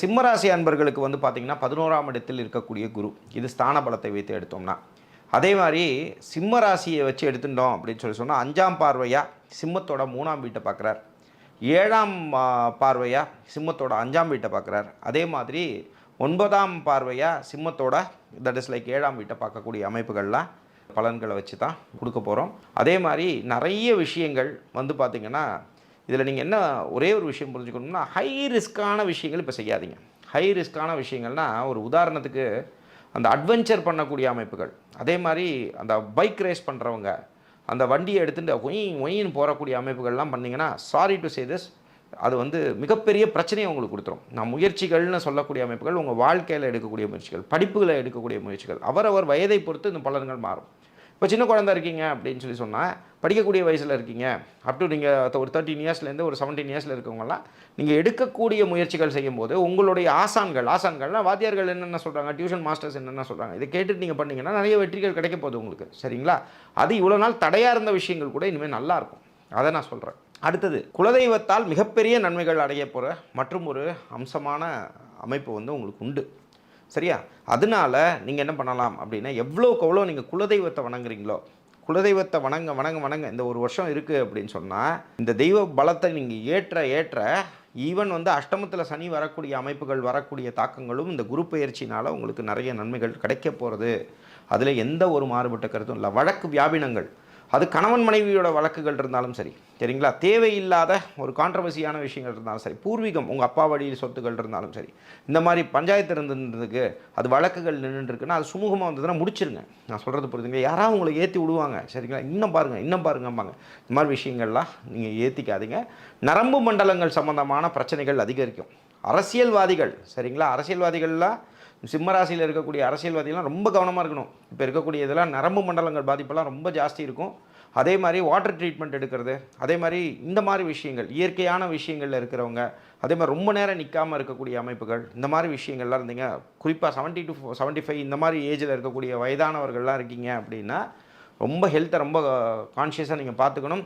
சிம்மராசி அன்பர்களுக்கு வந்து பார்த்தீங்கன்னா 11ஆம் இடத்தில் இருக்கக்கூடிய குரு, இது ஸ்தான பலத்தை வைத்து எடுத்தோம்னா, அதே மாதிரி சிம்ம ராசியை வச்சு எடுத்துட்டோம் அப்படின்னு சொன்னால் 5ஆம் பார்வையாக சிம்மத்தோட 3ஆம் வீட்டை பார்க்குறார், 7ஆம் பார்வையாக சிம்மத்தோட 5ஆம் வீட்டை பார்க்குறார், அதே மாதிரி 9ஆம் பார்வையாக சிம்மத்தோட தட் இஸ் லைக் 7ஆம் வீட்டை பார்க்கக்கூடிய அமைப்புகள்லாம் பலன்களை வச்சு தான் கொடுக்க போகிறோம். அதே மாதிரி நிறைய விஷயங்கள் வந்து பார்த்திங்கன்னா இதில் நீங்கள் என்ன ஒரே ஒரு விஷயம் புரிஞ்சுக்கணும்னா, ஹை ரிஸ்க்கான விஷயங்கள் இப்போ செய்யாதீங்க. ஹை ரிஸ்க்கான விஷயங்கள்னால் ஒரு உதாரணத்துக்கு அந்த அட்வென்ச்சர் பண்ணக்கூடிய அமைப்புகள், அதே மாதிரி அந்த பைக் ரேஸ் பண்ணுறவங்க, அந்த வண்டியை எடுத்துகிட்டு ஒயின்னு போகக்கூடிய அமைப்புகள்லாம் பண்ணிங்கன்னா சாரி டு சே திஸ், அது வந்து மிகப்பெரிய பிரச்சனையை உங்களுக்கு கொடுத்துரும். நான் முயற்சிகள்னு சொல்லக்கூடிய அமைப்புகள் உங்கள் வாழ்க்கையில் எடுக்கக்கூடிய முயற்சிகள், படிப்புகளை எடுக்கக்கூடிய முயற்சிகள், அவரவர் வயதை பொறுத்து இந்த பலன்கள் மாறும். இப்போ சின்ன குழந்தை இருக்கீங்க அப்படின்னு சொன்னால், படிக்கக்கூடிய வயசில் இருக்கீங்க, அப் டு நீங்கள் ஒரு 13 இயர்ஸ்லேருந்து ஒரு 17 இயர்ஸில் இருக்கவங்கலாம் நீங்கள் எடுக்கக்கூடிய முயற்சிகள் செய்யும்போது உங்களுடைய ஆசான்கள்னால் வாத்தியார்கள் என்னென்ன சொல்கிறாங்க, டியூஷன் மாஸ்டர்ஸ் என்னென்ன சொல்கிறாங்க, இதை கேட்டுட்டு நீங்கள் பண்ணிங்கன்னா நிறைய வெற்றிகள் கிடைக்க போகுது உங்களுக்கு. சரிங்களா? அது இவ்வளோ நாள் தடையாக இருந்த விஷயங்கள் கூட இனிமேல் நல்லாயிருக்கும். அதை நான் சொல்கிறேன். அடுத்தது, குலதெய்வத்தால் மிகப்பெரிய நன்மைகள் அடைய போகிற மற்றும் ஒரு அம்சமான அமைப்பு வந்து உங்களுக்கு உண்டு. சரியா? அதனால நீங்கள் என்ன பண்ணலாம் அப்படின்னா, எவ்வளோக்கு எவ்வளோ நீங்கள் குலதெய்வத்தை வணங்குறீங்களோ, குலதெய்வத்தை வணங்க இந்த ஒரு வருஷம் இருக்குது அப்படின்னு சொன்னால், இந்த தெய்வ பலத்தை நீங்கள் ஏற்ற ஈவன் வந்து அஷ்டமத்தில் சனி வரக்கூடிய அமைப்புகள் வரக்கூடிய தாக்கங்களும் இந்த குரு பயிற்சினால் உங்களுக்கு நிறைய நன்மைகள் கிடைக்க போகிறது. அதில் எந்த ஒரு மாறுபட்ட கருத்தும் இல்லை. வழக்கு வியாபினங்கள், அது கணவன் மனைவியோட வழக்குகள் இருந்தாலும் சரி, சரிங்களா, தேவையில்லாத ஒரு கான்ட்ரவர்சியான விஷயங்கள் இருந்தாலும் சரி, பூர்வீகம் உங்கள் அப்பா வழியில் சொத்துக்கள் இருந்தாலும் சரி, இந்த மாதிரி பஞ்சாயத்து இருந்ததுக்கு அது வழக்குகள் நின்றுருக்குன்னா அது சுமூகமாக வந்ததுன்னா முடிச்சிருங்க. நான் சொல்கிறது புரியுதுங்க. யாராவது உங்களை ஏற்றி விடுவாங்க, சரிங்களா, இன்னும் பாருங்கம்பாங்க. இந்த மாதிரி விஷயங்கள்லாம் நீங்கள் ஏற்றிக்காதீங்க. நரம்பு மண்டலங்கள் சம்மந்தமான பிரச்சனைகள் அதிகரிக்கும். அரசியல்வாதிகள், சரிங்களா, அரசியல்வாதிகள்லாம் சிம்மராசியில் இருக்கக்கூடிய அரசியல்வாதிகள்லாம் ரொம்ப கவனமாக இருக்கணும். இப்போ இருக்கக்கூடிய இதெல்லாம் நரம்பு மண்டலங்கள் பாதிப்பெல்லாம் ரொம்ப ஜாஸ்தி இருக்கும். அதே மாதிரி வாட்டர் ட்ரீட்மெண்ட் எடுக்கிறது, அதே மாதிரி இந்த மாதிரி விஷயங்கள், இயற்கையான விஷயங்களில் இருக்கிறவங்க, அதே மாதிரி ரொம்ப நேரம் நிற்காமல் இருக்கக்கூடிய அமைப்புகள், இந்த மாதிரி விஷயங்கள்லாம் இருந்தீங்க, குறிப்பாக 70 to 75 இந்த மாதிரி ஏஜில் இருக்கக்கூடிய வயதானவர்கள்லாம் இருக்கீங்க அப்படின்னா ரொம்ப ஹெல்த்தை ரொம்ப கான்ஷியஸாக நீங்கள் பார்த்துக்கணும்.